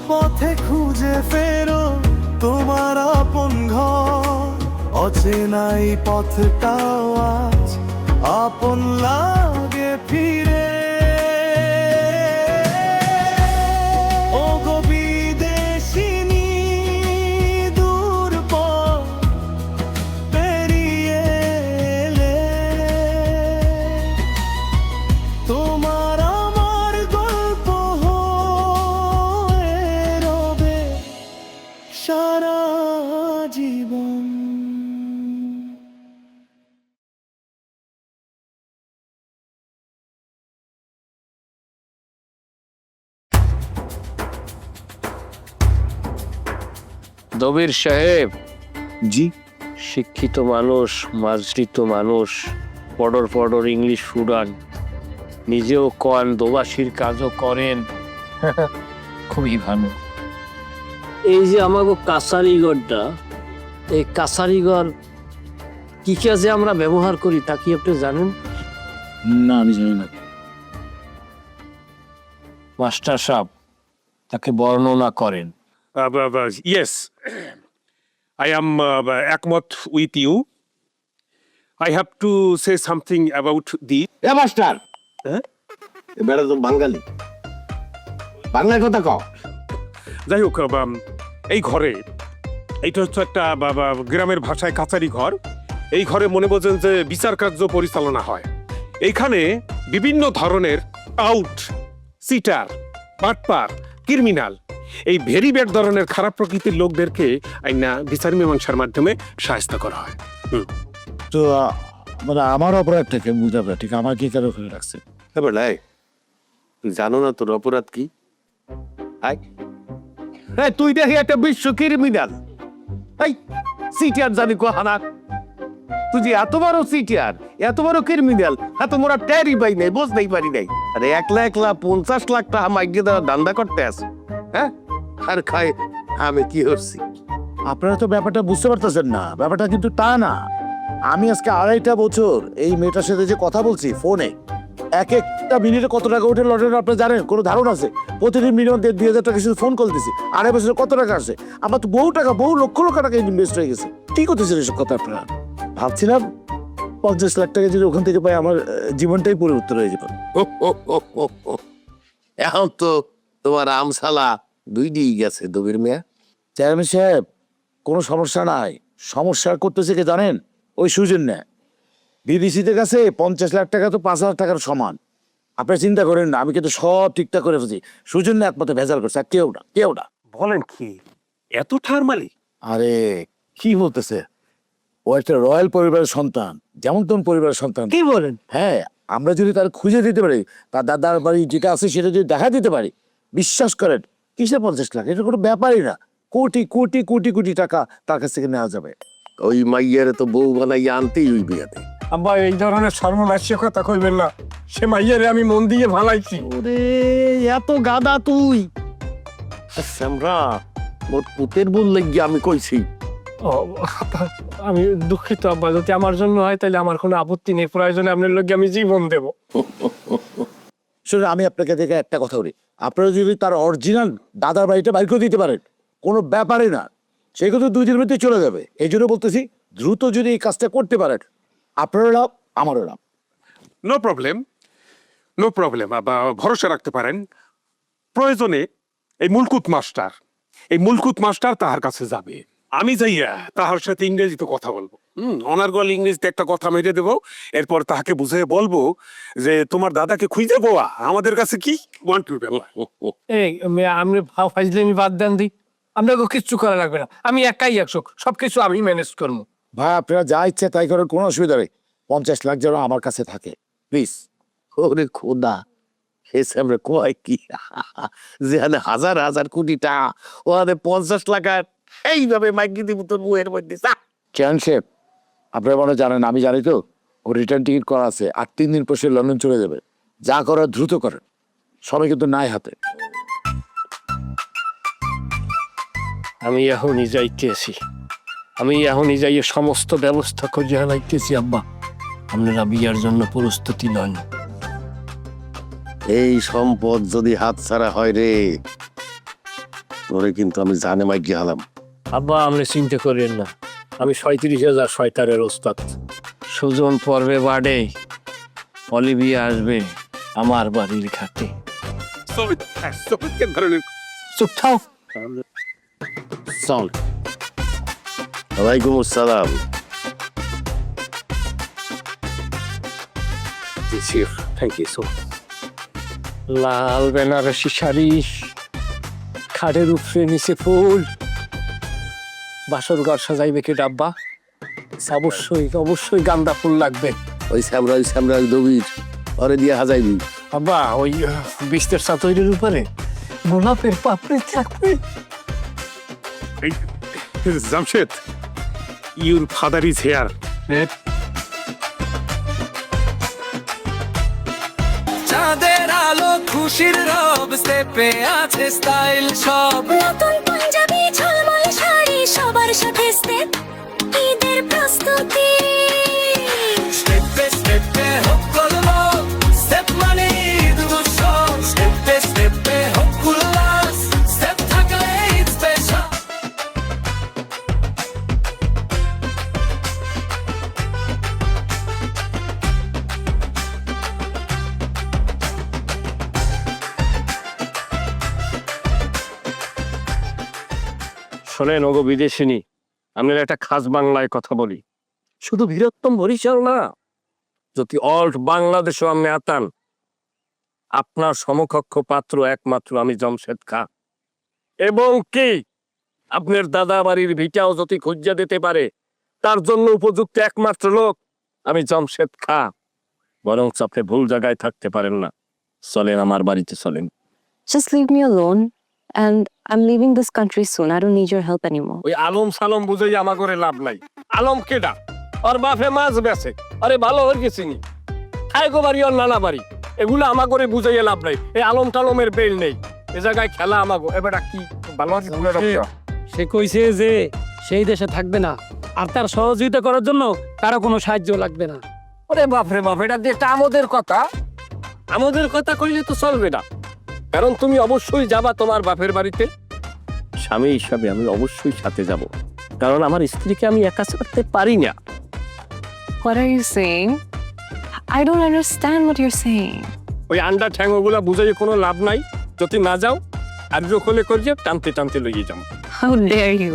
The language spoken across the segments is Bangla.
পথে খুঁজে ফেরো তোমার আপন ঘর, অচেনাই পথটাও আজ আপন লাগে ফিরে। ও গো বিদেশিনী, দূর পথ পেরিয়ে এলে, তোমার আমার গল্প হয়ে রবে সারা জীবন। দবির সাহেব, জি শিক্ষিত মানুষ, মার্জিত মানুষ, পডর পডর ইংলিশ ফুডান, নিজেও কন, দোবাসীর কাজও করেন, খুবই ভালো। এই যে আমাকে কাছারিগড়টা, এই কাছারিগড় কি কাজে আমরা ব্যবহার করি তা কি আপনি জানেন? না, আমি জানি না। মাস্টার সাহেব তাকে বর্ণনা করেন। Yes, I am একমত with you. I have to say something about the A master, এবারে তো বাঙালি, বাংলায় কথা কও। যাই হোক, এই ঘরে, এইটা হচ্ছে একটা গ্রামের ভাষায় কাছারি ঘর। এই ঘরে মনে বোঝেন যে বিচার কার্য পরিচালনা হয়। এইখানে বিভিন্ন ধরনের আউট, সিটার, বাটপার, ক্রিমিনাল, এই ভেরি ব্যাড ধরনের খারাপ প্রকৃতির লোকদেরকে আইনা বিচার মীমাংসার মাধ্যমে সাহায্য করা হয়। তো মানে আমার অপরাধটা কে বুঝতে পারে, ঠিক আমার কি কারো করে রাখছে? এবার লাই, তুই জানো না তোর অপরাধ কি? আয়, তুই দেখি একটা বিশ্ব ক্রিমিনাল, এই সিটিআর জানি কোহানা, তুই যে এত বড় সিটিআর, এত বড় ক্রিমিনাল, এত মোরা ট্যারি পাই নাই, বুঝতেই পারি নাই। আরে 1,50,00,000 টাকা মাইকে দেওয়া ধান্দা করতে আছে, হ্যাঁ? আর খাই আমি কি করছি? আপনারা তো ব্যাপারটা বুঝতে পারতেছেন না। ব্যাপারটা কিন্তু তা না। আমি আজকে 2.5টা বছর এই মেয়েটার সাথে যে কথা বলছি ফোনে, এক একটা মিনিটে কত টাকা উঠে লটারি আপনি জানেন? কোনো ধারণা আছে? প্রতিদিন মিনিমাম 2,000 টাকা শুধু ফোন কল দিছি। 2.5 বছরে কত টাকা আসে? আমার তো বহু টাকা, বহু লক্ষ লক্ষ টাকা ইনভেস্ট হয়ে গেছে। কি করতেছেন এসব কথা আপনারা? ভাবছিলাম 50 লাখ টাকা যদি ওখান থেকে পাই আমার জীবনটাই পরিবর্তন হয়ে যাবে। এখন তো তোমার আমসালা 2 দিয়ে গেছে দবির মিয়া। চেয়ারম্যান সাহেব, কোনো সমস্যা নাই। সমস্যা করতেছে কে জানেন? ওই সুজন না, বিবিসিদের কাছে 50 লাখ টাকা তো 5,000 টাকার সমান। আপনি চিন্তা করেন না, আমি কিন্তু সব ঠিকঠাক করে ফেলছি। সুজন না একমাত্র ভেজাল করছে, আর কেউ না, কেউ না। বলেন কি, এত ঠার মালি? আরে কি বলতেছে, ও একটা রয়্যাল পরিবারের সন্তান, যেমন তেমন পরিবারের সন্তান। কি বলেন? হ্যাঁ, আমরা যদি তার খুঁজে দিতে পারি, তার দাদার বাড়ি যেটা আছে সেটা যদি দেখা দিতে পারি, বিশ্বাস করেন কিসে 50 লাখ, এটা কোনো ব্যাপারই না। কোটি কোটি কোটি কোটি টাকা তার কাছ থেকে নেওয়া যাবে। ওই মাইয়ারে তো বউ বানাইয়া আনতেই ওই বিয়াতে। আব্বা, এই ধরনের সর্বনাশীয় কথা কইবেন না। সে মাইয়ারে আমি মন দিয়ে ভালাইছি। ওরে এত গাদা তুই! আমরা মোর পুতের বললে গিয়ে আমি কইছি। আমি দুঃখিত আব্বা, যদি আমার জন্য হয় তাহলে আমার কোনো আপত্তি নেই। প্রয়োজনে আপনার লোক আমি জীবন দেব। শুনুন, আমি আপনাকে দেখে একটা কথা বলি, আপনারা যদি তার অরিজিনাল দাদার বাড়িটা বাইর করে দিতে পারেন, কোনো ব্যাপারই না, সেই কথা 2 দিনের মধ্যে চলে যাবে। এই জন্য বলতেছি, দ্রুত যদি এই কাজটা করতে পারেন, আপনারও লাভ, আমারও লাভ। No problem, no problem. ভরসা রাখতে পারেন। প্রয়োজনে এই মুলকুত মাস্টার তাহার কাছে যাবে। আমি যাইয়া তাহার সাথে ইংরেজিতে কথা বলবো। অনার্গল ইংরেজিতে একটা কথা মেরে দেবো। এরপর তাহাকে বুঝিয়ে বলবো যে তোমার দাদাকে খুঁজে পাওয়া আমাদের কাছে কি আপনি ফাইজলামি বাদ দেন দি, আপনাকে কিচ্ছু করা লাগবে না। আমি একাই 100, সবকিছু আমি ম্যানেজ করবো। ভাই, আপনারা যা ইচ্ছে তাই করেন, কোনো অসুবিধা নেই। 50 লাখ যেন আমার কাছে থাকে, প্লিজ। ওরে খোদা, এসে আমরা কয় কি যেখানে হাজার হাজার কোটি টাকা, ওখানে 50 লাখ এইভাবে মাইকি দিব তোর মুয়ের মধ্যে। চেয়ারম্যান সাহেব, আপনারা মনে জানেন, আমি জানি তো, ও রিটার্ন টিকিট করা আছে, আর 3 দিন পর সে লন্ডন চলে যাবে। যা করার দ্রুত করেন, সবাই কিন্তু নাই হাতে। আমি এখনই যাইতেছি, আমি এখনই যাইয়ে সমস্ত ব্যবস্থা করে হারাইতেছি আব্বা। আপনারা বিয়ার জন্য প্রস্তুতি নন। এই সম্পদ যদি হাতছাড়া হয় রে, ওরে কিন্তু আমি জানে মাইক গেলাম। আব্বা আপনি চিন্তা করেন না, আমি 37,000 শয়তানের ওস্তাদ। সুজন পর্বে বাড়ে, অলিভিয়া আসবে আমার বাড়ির ঘাটে। কে ধরনের চুপ থাও। চল। ওয়ালাইকুম আসসালাম। থ্যাংক ইউ সো লাল বেনারসি শাড়ি, খাটের উপরে নিচে ফুল, বাসর ঘর সাজাইবে কে ডাব্বা? অবশ্যই অবশ্যই গান্দা ফুল লাগবে। ওই শ্যামরা দবির ওরে দিয়ে হাজাইবি। আব্বা ওই বিস্তের সাতইয়ের উপরে গোলাপের পাপড়ি থাকবে। Jamshed, your father is here. চাঁদের আলো খুশির রব স্টেপে আছে স্টাইল সব, নতুন পাঞ্জাবি ঝলমল শাড়ি সবার সাথে স্টেপ, ঈদের প্রস্তুতি স্টেপে স্টেপে হকললো, স্টেপ মানে ঈদ উৎসব, স্টেপে স্টেপে হকুল্লাস, স্টেপ থাকলে ঈদ স্পেশাল। শোনেন ওগো বিদেশিনী, আপনার একটা খাস বাংলায় কথা বলি। শুধু বীরত্তম বরিশাল না, যদি অল্ট বাংলাদেশও আপনি আতান, আপনার সমকক্ষ পাত্র একমাত্র আমি জমশেদ খা। এবং কি আপনার দাদা বাড়ির ভিটাও যদি খুঁজা দিতে পারে, তার জন্য উপযুক্ত একমাত্র লোক আমি জমশেদ খা। বরং আপনি ভুল জায়গায় থাকতে পারেন না। চলেন আমার বাড়িতে চলেন। Just leave me alone, and I'm leaving this country soon. I don't need your help anymore. ওই আলম সালম বুঝাই আমা করে লাভ নাই। আলম কেডা? ওর বাপে মাছ বেছে, আরে ভালো হয়ে গেছিনি। খাইগো বাড়ি ওর নানা বাড়ি, এগুলো আমা করে বুঝাইয়া লাভ নাই। এই আলম টালমের বেল নেই, এ জায়গায় খেলা আমাগো। এবারটা কি ভালো আছে? সে কইছে যে সেই দেশে থাকবে না, আর তার সহযোগিতা করার জন্য কারো কোনো সাহায্য লাগবে না। ওরে বাপরে বাপ, এটা দিয়ে একটা আমাদের কথা। আমাদের কথা কইলে তো চলবে না, কারণ তুমি অবশ্যই যাবা তোমার বাপের বাড়িতে। স্বামী হিসাবে আমি অবশ্যই সাথে যাব, কারণ আমার স্ত্রীকে আমি একা ছাড়তে পারি না। What are you saying? I don't understand what you're saying. ওই আন্ডা ঠ্যাঙ্গগুলা বুঝাই কোনো লাভ নাই। যদি না যাও আর হলে করিয়ে টানতে টানতে লইয়ে যাও। How dare you?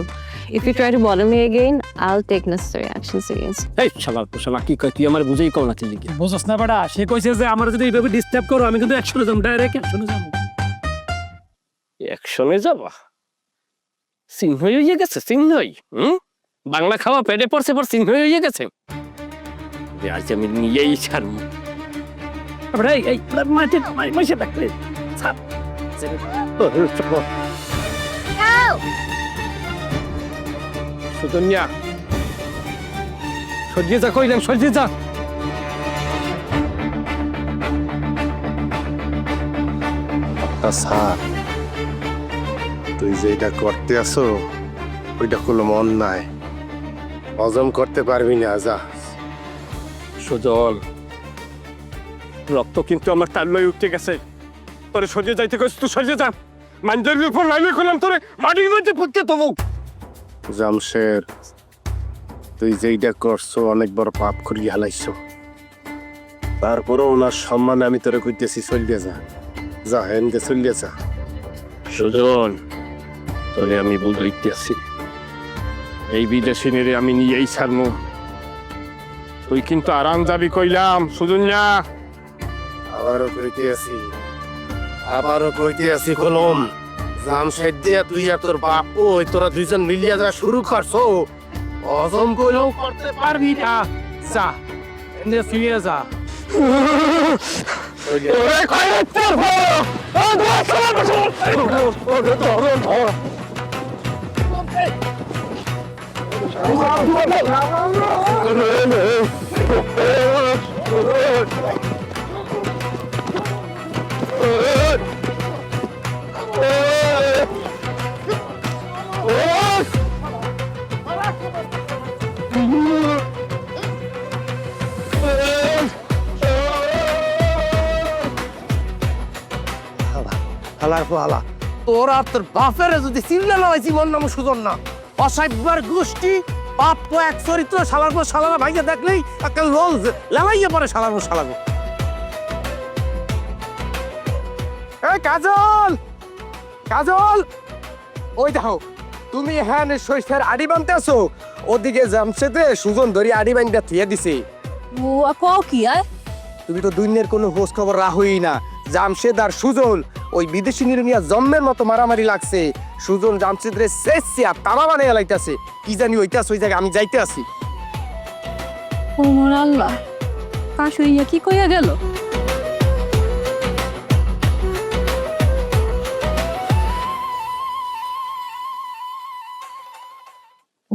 If you try to bother me again, I'll take necessary actions against you. এই শালা শালা কি কয়, তুই আমার বুঝাই কম না তুই কি বুঝছ না বেটা? সে কইছে যে আমার যদি এইভাবে ডিস্টার্ব করো, আমি কিন্তু অ্যাকশনে যাবো, ডাইরেক্ট অ্যাকশনে যাবো। একশনে যাবা? সিংহই হয়ে গেছে, সিংহই। বাংলা খাওয়া পেটে পড়ছে, পর সিংহই হয়ে গেছে। আজ আমি নিয়েই ছাড়বো। বেটা, এই মাঠে মাইসে থাকলে সুতন্যা, সরিয়ে যা কইলাম, সরিয়ে যা। স্যার, তুই যেটা করতে আসো ওইটা কোনো মন নাই, হজম করতে পারবি না। যা। সুজল, রক্ত কিন্তু আমার তার লই উঠতে গেছে। তোরে সরিয়ে যাইতে কইস, তুই সরিয়ে যা। মাঞ্জের উপর লাইনে করলাম, তোরে মাটির মধ্যে পুঁততে তবু। জামশের, তুই যেইটা করছো অনেক বড় পাপ করিয়া হালাইছো। তারপরও ওনার সম্মানে আমি তোরে কইতেছি, চলিয়ে যা। যা, হেনকে চলিয়ে যা। সুজন, তোরে আমি বুঝাইতেছি, এই বিদেশিনীরে আমি নিয়েই ছাড়বো। তুই কিন্তু আরাম যাবি কইলাম, সুজন্যা। আবারও কইতে আছি কলম, জামশেদ দিয়া তুই আর তোর বাপ ওই তোরা দুইজন মিলিয়া যা শুরু করছো, হজম কইলেও করতে পারবি না। যা, এনে ফিরে যা। হালার হালা তোরা তোর বাপের যদি চিল্লা লাগাইছি মন নাম সুজন না অসাইবার গোষ্ঠী বাপ তো এক চরিত্র শালার পর শালারা ভাইকে দেখলেই একটা লোল লাগাইয়ে পরে শালার পর শালাগো। এই কাজল, কাজল, ওই দেখো তুমি হ্যাঁ সরিষার আড়ি বানতে আছো, ওদিকে জামশেদে সুজন ধরি আড়ি বানটা থিয়ে দিছে। বুয়া কও কি আয়? তুমি তো দুনিয়ার কোনো খোঁজ খবর রাখোই না। জামশেদ আর সুজন ওই বিদেশি নিরুনিয়া জন্মের মতো মারামারি লাগছে। সুজন জামশেদরে শেষিয়া তামা বানাইয়া লাইতাছে। কি জানি ওইটাছে ওই জায়গায় আমি যাইতে আছি। ও মোর আল্লাহ, কাশুইয়া কি কইয়া গেল?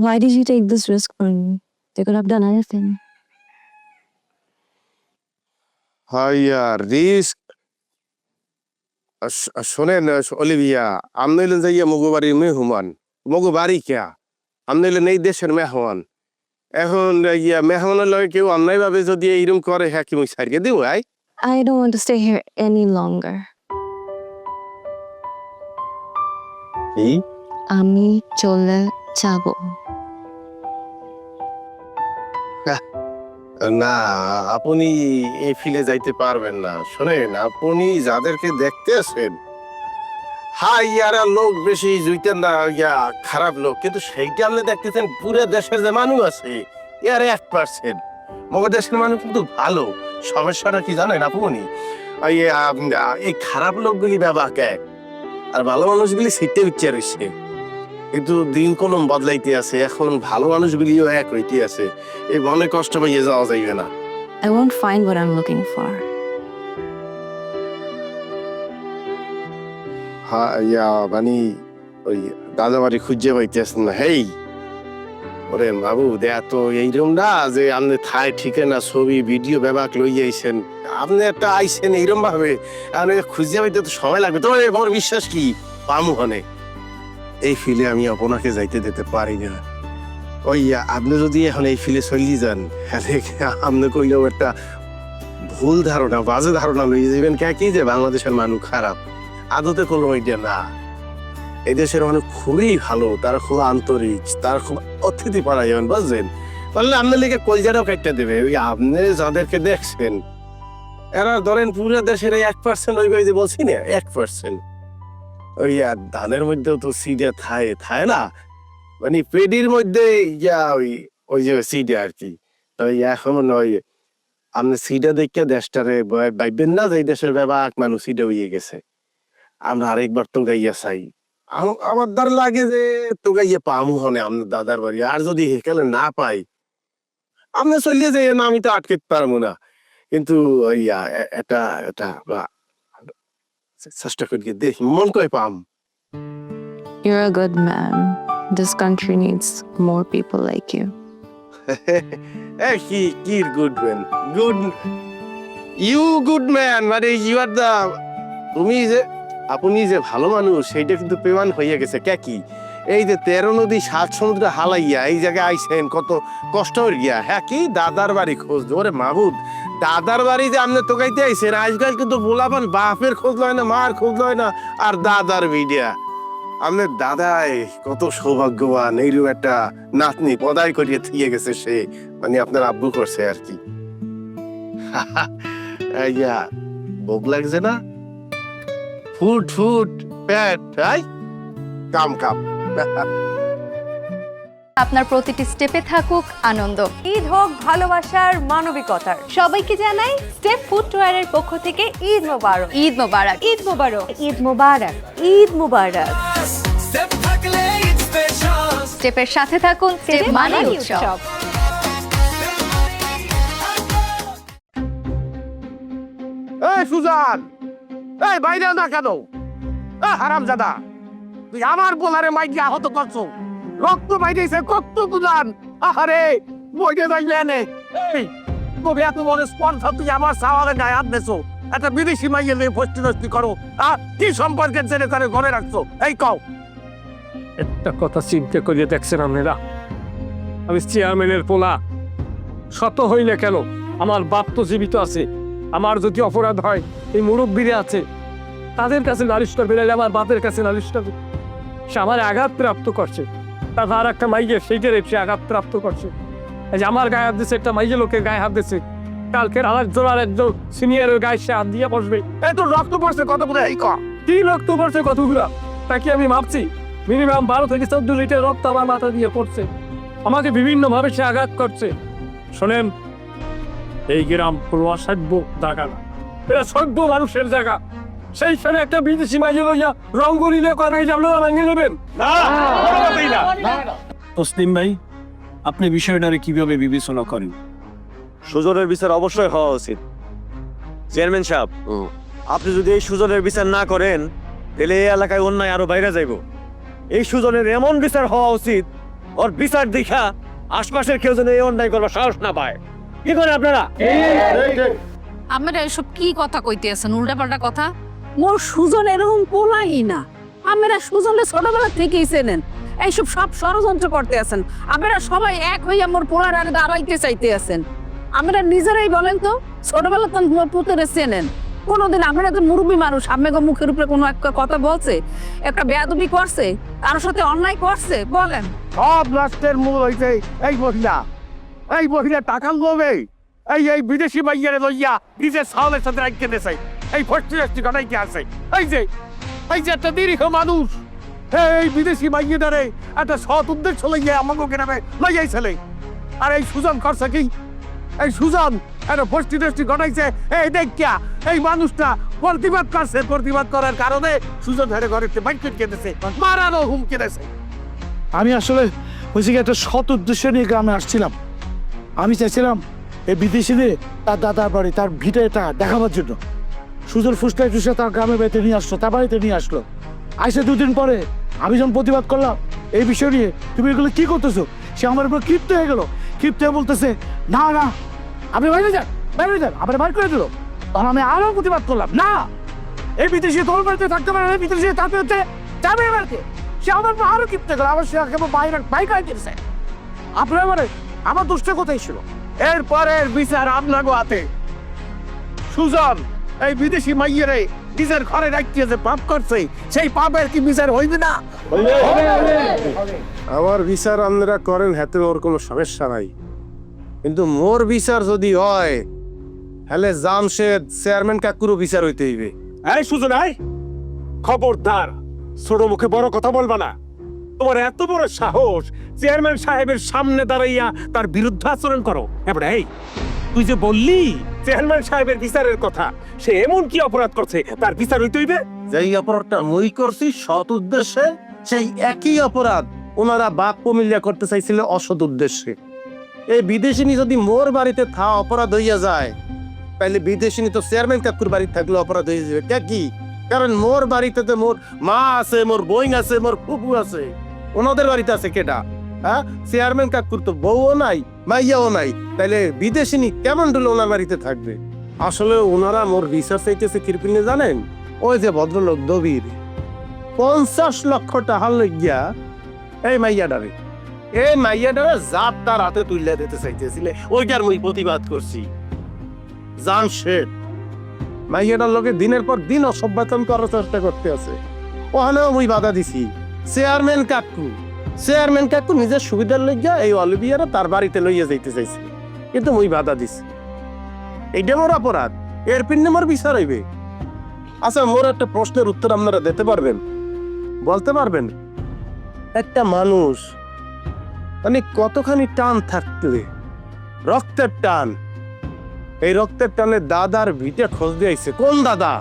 Why did you take this risk for me? They could have done anything. হাইয়া রিস্ক শোনেন অলিভিয়া, আমনইলেন যাইয়া মগু বাড়ির মেহমান, মগু বাড়ি কেয়া আমনইলেন এই দেশের মেহমান। এখন ইয়া মেহমানের লগে কেউ অন্যায় ভাবে যদি এইরকম করে হ্যাঁ কি মুই সারিয়ে দিব? I don't want to stay here any longer. কি? আমি চলে যাব। না, আপনি এই ফিলে যাইতে পারবেন না। শোনেন, আপনি যাদেরকে দেখতেছেন হাই ইয়ারা লোক বেশি জুইতেন না, ইয়া খারাপ লোক, কিন্তু সেইটা আপনি দেখতেছেন পুরো দেশের যে মানুষ আছে ইয়ার 1%। মগর দেশের মানুষ কিন্তু ভালো। সমস্যাটা কি জানেন আপনি? এই খারাপ লোকগুলি ব্যাপার এক, আর ভালো মানুষগুলি সিটে উচ্চে রয়েছে। কিন্তু দিন কলম বদলাইতে আছে, এখন ভালো মানুষগুলিও এক হইতে আছে। এই মনে কষ্ট পাইয়ে যাওয়া যাইবে না। I won't find what I'm looking for. হ্যাঁ, ইয়া মানে ওই দাদা বাড়ি খুঁজে পাইতেছেন না? হেই ওরে বাবু, দেয়া তো এইরকম না যে আপনি থাই ঠিকানা ছবি ভিডিও ব্যাপার লই আইছেন। আপনি একটা আইছেন এইরকম ভাবে, আপনি খুঁজে পাইতে তো সময় লাগবে। তো আমার বিশ্বাস কি পামু হনে এই ফিলে আমি আপনাকে যাইতে দিতে পারি না। ওই আপনি যদি এখন এই ফিলে চলিয়ে যান, আপনি কইলেও একটা ভুল ধারণা, বাজে ধারণা লইয়ে যাবেন কি যে বাংলাদেশের মানুষ খারাপ। আদতে কোনো ওইটা না। এই দেশের মানুষ খুবই ভালো, তারা খুব আন্তরিক, তারা খুব অতিথি পাড়া যাবেন, বুঝলেন? বললে আপনার লিগে কলজাটাও কাটতে দেবে। ওই আপনি যাদেরকে দেখছেন এরা ধরেন পুরো দেশের 1% ওই যে বলছি না 1%। ওই ধানের মধ্যেও তো সিডে থায় না, মানে পেডির মধ্যে ওই যে সিডে আর কি। ওই এখন ওই আপনি সিডে দেখে দেশটারে ভাববেন না যে এই দেশের ব্যাপার মানুষ সিডে হয়ে গেছে। আমরা আরেকবার তো গাইয়া চাই। আমার দ্বার লাগে যে তো গাইয়া পামু হনে আপনার দাদার বাড়ি। আর যদি হেকালে না পাই আপনি চলিয়ে যাই না, আমি তো আটকে পারবো না। কিন্তু এটা চেষ্টা করি দেখি মন কই পাম। You're a good man. This country needs more people like you. কি good man? Good you good man মানে ইউ আর দা, তুমি যে আপনি যে ভালো মানুষ সেইটা কিন্তু প্রমাণ হয়ে গেছে। কি এই যে 13 নদী 7 সমুদ্র হালাইয়া এই জায়গায় আইছেন, কত কষ্ট হয়ে গিয়া। হ্যাঁ কি দাদার বাড়ি খোঁজ? ওরে মাহবুদ, দাদার বাড়ি যে আপনি তোকাইতে আইছেন, আজকাল কিন্তু বলাবান বাপের খোঁজ লয় না, মার খোঁজ লয় না, আর দাদার ভিডিয়া। আপনার দাদাই কত সৌভাগ্যবান, এইরকম একটা নাতনি পদাই করিয়ে থিয়ে গেছে সে, মানে আপনার আব্বু করছে আর কি। ভোগ লাগছে না? ফুট ফুট পেট কাম কাম। আপনার প্রতিটি স্টেপে থাকুক আনন্দ। ঈদ হোক ভালোবাসার মানবিকতার। সবাইকে জানাই স্টেপ ফুটওয়্যারের পক্ষ থেকে ঈদ মোবারক। ঈদ মোবারক, ঈদ মোবারক, ঈদ মোবারক, ঈদ মোবারক। স্টেপ থাকলে ঈদ স্পেশাল। স্টেপের সাথে থাকুন, স্টেপ মানে উৎসব। এই সুজান, এই বাইরে না কেন? হারামজাদা, তুই আমার বোলারে মাইকে আহত করছো, রক্ত বাইরেছে কত বুঝান। আরে বইতে যাইলে এনে তবে এত বড় স্পন্সর তুই আমার সাওয়ালে গায়ে হাত দিছো, একটা বিদেশি মাইয়ে নিয়ে ফষ্টি নষ্টি করো। কি সম্পর্কের ছেলে করে ঘরে রাখছো? এই কও। একটা কথা চিন্তা করিয়ে দেখছেন আপনারা? আমি চেয়ারম্যানের পোলা, শত হইলে কেন আমার বাপ তো জীবিত আছে। আমার যদি অপরাধ হয় এই মুরব্বীরে আছে, তাদের কাছে নালিশ করবে, নাহলে আমার বাপের কাছে নালিশ করবে। সে আমার আঘাত প্রাপ্ত করছে, তার আর একটা মাইয়ে সেইটার সে আঘাত প্রাপ্ত করছে। এই যে আমার গায়ে হাত দিচ্ছে, একটা মাইয়ে লোকের গায়ে হাত দিচ্ছে, কালকের আরেকজন সিনিয়রের গায়ে সে হাত দিয়ে বসবে। এই তোর রক্ত পড়ছে কতগুলো এই কর। কি রক্ত পড়ছে কতগুলো তা কি আমি ভাবছি? মিনিমাম 12 থেকে 14 লিটার রক্ত আমার মাথা দিয়ে পড়ছে। আমাকে বিভিন্নভাবে সে আঘাত করছে। শোনেন, এই গ্রাম কোনো অসাধ্য জায়গা না, এটা সভ্য মানুষের জায়গা। সেইখানে একটা বিদেশি মাইয়ে লইয়া রঙ্গলিলে করাই আপনারা ভেঙে নেবেন না, কোনোভাবেই না। তসলিম ভাই, আপনি বিষয়টারে কিভাবে বিবেচনা করেন? সুজনের বিচার অবশ্যই হওয়া উচিত। চেয়ারম্যান সাহেব, আপনি যদি এই সুজনের বিচার না করেন তাহলে এই এলাকায় অন্যায় আরো বাইরে যাইব। এই সুজনের এমন বিচার হওয়া উচিত, ওর বিচার দেখা আশপাশের কেউ যেন এই অন্যায় করবার সাহস না পায়। কি করেন আপনারা? আপনারা এসব কি কথা কইতে আছেন, উল্টাপাল্টা কথা? মোর সুজন এরকম পোলাই না। আপনারা সুজনের ছোটবেলা থেকেই চেনেন, এইসব সব ষড়যন্ত্র করতে আছেন। আপনারা সবাই এক হইয়া মোর পোলার আগে দাঁড়াইতে চাইতে আছেন। আপনারা নিজেরাই বলেন তো, ছোটবেলা তো মোর পুত্রে চেনেন, কোনোদিন আপনারা তো মুরব্বী মানুষ, আপনাকে মুখের উপরে কোনো একটা কথা বলছে, একটা বেয়াদবি করছে, কারোর সাথে অন্যায় করছে? বলেন। সব রাষ্ট্রের মূল হইছে এই মহিলা। এই মহিলা টাকা লোভে এই বিদেশি মাইয়ারে লইয়া নিজের সাহলের সাথে রাখতে দেশে এই ফষ্টি ঘটাই কি আছে। এই যে একটা নিরীহ মানুষ এই বিদেশি মাইয়াটারে একটা সৎ উদ্দেশ্য লইয়া আমাকে গ্রামে লইয়াইছিলে। আর এই সুজন করছে কি? এই সুজন একটা ফষ্টি ঘটাইছে। এই দেখিয়া এই মানুষটা প্রতিবাদ করছে, প্রতিবাদ করার কারণে সুজন ধরে ঘরে বাইক কেটেছে, মারানো হুমকি দিয়েছে। আমি আসলে হয়েছে কি, একটা সৎ উদ্দেশ্য নিয়ে গ্রামে আসছিলাম। আমি চাইছিলাম এই বিদেশিদের তার দাদার বাড়ি, তার ভিটাটা দেখাবার জন্য। সুজন ফুসটাই টুসে তার গ্রামের বাড়িতে নিয়ে আসলো, তার বাড়িতে নিয়ে আসলো। আইসে 2 দিন পরে আমি যখন প্রতিবাদ করলাম এই বিষয় নিয়ে, তুমি এগুলো কি করতেছো, সে আমার উপর ক্ষিপ্ত হয়ে গেল। ক্ষিপ্ত হয়ে বলতেছে, না আপনি বাইরে যান, আপনি বাইর করে দিল। তখন আমি আরো প্রতিবাদ করলাম, না এই বিদেশি তোর বাড়িতে থাকতে পারে না, বিদেশি তাতে হচ্ছে যাবে বাড়িতে। সে আমার উপর আরো ক্ষিপ্ত গেল, আবার সে বাইক আই দিয়েছে। আপনার মানে আমার দুষ্ট কোথায় ছিল? এরপরের বিচার আপনাকে হাতে। সুজন এই বিদেশি মাইয়েরে নিজের ঘরে রাখিয়ে যে পাপ করছে, সেই পাপের কি বিচার হইবে না? আমার বিচার আপনারা করেন, হাতে ওর কোনো সমস্যা নাই, কিন্তু মোর বিচার যদি হয় তাহলে জামশেদ চেয়ারম্যান কাকুরও বিচার হইতে হইবে। এই সুজন, খবরদার, ছোট মুখে বড় কথা বলবা না। তোমার এত বড় সাহস, চেয়ারম্যান সাহেবের সামনে দাঁড়াইয়া তার বিরুদ্ধে আচরণ করো। এবার এই তুই যে বললি চেয়ারম্যান সাহেবের বিচারের কথা, সে এমন কি অপরাধ করছে তার বিচার হইতে হইবে? যেই অপরাধটা মই করছি সৎ উদ্দেশ্যে, সেই একই অপরাধ ওনারা বাপ মিলিয়া করতে চাইছিল অসৎ উদ্দেশ্যে। এই বিদেশিনী যদি মোর বাড়িতে অপরাধ হইয়া যায়, তাহলে বিদেশিনী তো চেয়ারম্যান কাকুর বাড়িতে থাকলে অপরাধ হয়ে যাবে। কি কারণ মোর বাড়িতে তো মোর মা আছে, মোর বইন আছে, মোর ফুপু আছে। ওনাদের বাড়িতে আছে কেটা? হ্যাঁ, চেয়ারম্যান কাকুর তো বউও নাই, মাইয়াও নাই, তাইলে বিদেশিনী কেমন ডুলে ওনার বাড়িতে থাকবে? আসলে ওনারা মোর বিচার চাইতেছে কিরপিনে জানেন? ওই যে ভদ্রলোক দবির 50 লক্ষ টাকা লইয়া এই মাইয়াডারে জাত তার হাতে তুলে দিতে চাইতেছিলে, ওইটার মই প্রতিবাদ করছি। জামশেদ মাইয়াটার লোকে দিনের পর দিন অসভ্যতন করার চেষ্টা করতে আছে, ওখানেও মই বাধা দিছি। চেয়ারম্যান কাকু নিজের সুবিধার লইয়া এই অলিভিয়ারা তার বাড়িতে লইয়া যাইতে চাইছে, কিন্তু মই বাধা দিছি। এইটা মোর অপরাধ, এর পিন্নে মোর বিচার হইবে। আচ্ছা, মোর একটা প্রশ্নের উত্তর আপনারা দিতে পারবেন? বলতে পারবেন একটা মানুষ মানে কতখানি টান থাকলে, রক্তের টান, এই রক্তের টানে দাদার ভিটে খোঁজ দিয়েছে। কোন দাদা?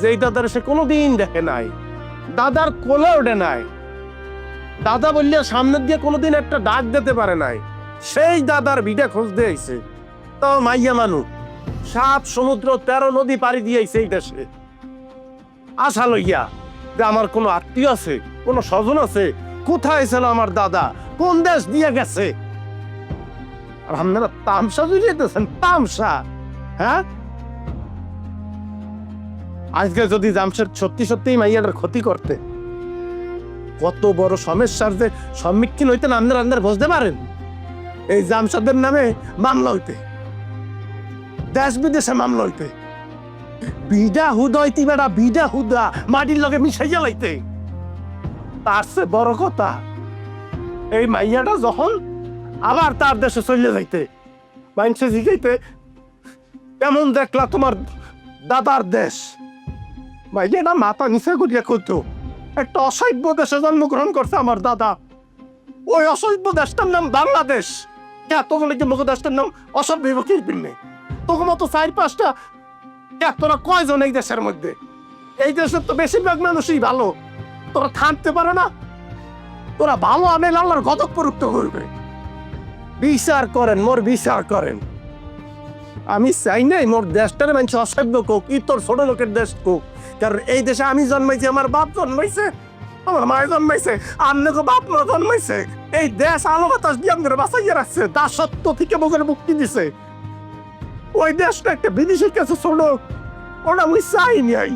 যেই দাদার সে কোনোদিন দেখে নাই, দাদার কোলে ওঠে নাই, দাদা বললে সামনের দিয়ে কোনোদিন একটা ডাক দিতে পারে নাই, সেই দাদার ভিটে খোঁজ দিয়েছে। তাও মাইয়া মানুষ 7 সমুদ্র 13 নদী পাড়ি দিয়েছে এই দেশে আশা লইয়া যে আমার কোনো আত্মীয় আছে, কোনো স্বজন আছে, কোথায় ছিল আমার দাদা, কোন দেশ দিয়ে গেছে। আর আপনারা তামসা জুড়িয়েছেন, তামসা। হ্যাঁ, আজকে যদি জামশেদ সত্যি মাইয়াটার ক্ষতি করতে, কত বড় সমস্যার যে সম্মুখীন হইতেন আপনারা বুঝতে পারেন? এই জামশেদের নামে মামলা হইতে, দেশ বিদেশে মামলা হইতে, বিডা হুদয়তি বেড়া বিডা হুদা মাটির লগে মিশাইয়া লাইতে তার সে বড় কথা এই মাইয়াটা যখন আবার তার দেশে চলে যাইতে মাইনসে জিগাইতে কেমন দেখলা তোমার দাদার দেশ মাইয়াটা মাথা নিচে করিয়া করতো একটা অসভ্য দেশে জন্মগ্রহণ করছে আমার দাদা ওই অসভ্য দেশটার নাম বাংলাদেশ তখন মুখ দেশটার নাম অসভ্য বিভক্তির পিন্নে তখন মতো 4-5টা তোরা কয়জন এই দেশের মধ্যে এই দেশের তো বেশিরভাগ মানুষই ভালো তোরা থামতে পারে না তোরা ভালো আমেল আল্লাহর গজব প্রযুক্ত করবে বিচার করেন মোর বিচার করেন আমি চাই নাই মোর দেশটার মানুষ অসভ্য কোক ই তোর ছোট লোকের দেশ কোক কারণ এই দেশে আমি জন্মাইছি আমার বাপ জন্মাইছে আমার মায়ে জন্মাইছে আপনাকে বাপ মা জন্মাইছে এই দেশ আলো বাতাস দিয়ে আমাদের বাঁচাইয়া রাখছে দাসত্ব থেকে মুখের মুক্তি দিছে ওই দেশটা একটা বিদেশের কাছে ছোট ওটা আমি চাই নাই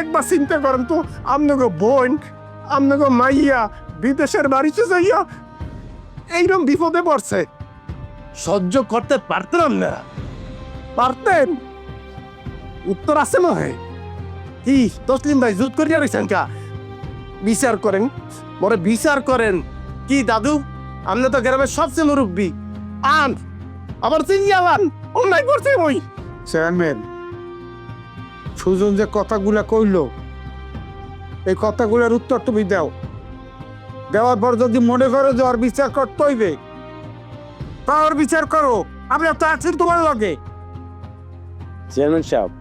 একবার চিন্তা করেন তো আপনাকে বোন আপনাকে মাইয়া বিদেশের বাড়িতে যাইয়া এইরকম বিপদে পড়ছে সহ্য করতে পারতাম না পারতেন উত্তর আছে নয় কি তসলিম ভাই জুত করিয়া রয়েছেন কা বিচার করেন মরে বিচার করেন কি দাদু আপনি তো গ্রামের সবচেয়ে মুরব্বী আন আবার চিনিয়ালান অন্যায় করছে ওই চেয়ারম্যান সুজন যে কথাগুলা কইল এই কথাগুলোর উত্তর তুমি দাও দেওয়ার পর যদি মনে করো যে ওর বিচার করতে হইবে তা ওর বিচার করো আমি তো আছি তোমার লগে চেয়ারম্যান সাহেব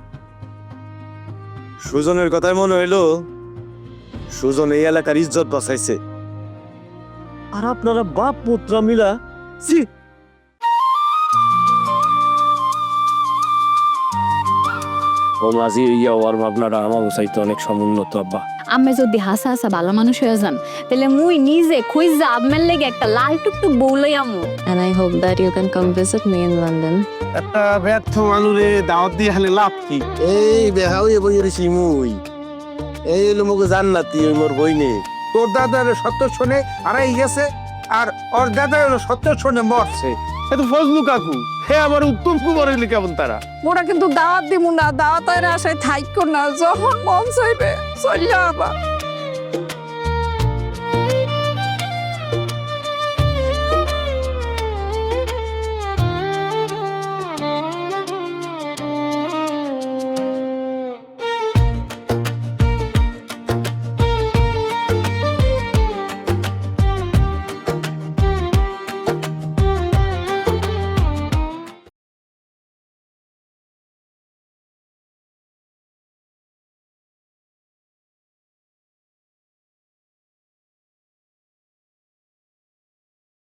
সুজনের কথাই মনে হইলো সুজন এই এলাকার ইজ্জত বাঁচাইছে আর আপনারা বাপ পুত্র মিলা ছি ও মাঝি ইয়া ওর ভাবনাটা আমার চাইতে অনেক সমুন্নত আব্বা আমি যদি হাসা হাসা ভালো মানুষ হয়ে যান তাহলে মুই নিজে খুঁজা আপনার লেগে একটা লাল টুকটুক বউ লই আমু and I hope that you can come visit me in London. একটা ব্যর্থ মানুষে দাওয়াত দিয়ে হালে লাভ কি এই বেহাউয়ে বই রইছি মুই এই হলো মুকে জান্নাতি ওই মোর বইনে তোর দাদার সত্য শুনে আড়াই গেছে আর ওর দাদার সত্য শুনে মরছে এ তো ফজলু কাকু হে আমার উত্তম কুমারের কেমন তারা ওরা কিন্তু দাওয়াত দিব না দাওয়াতের আশায় থাইকো না যখন মন চাইবে চলিয়া আবার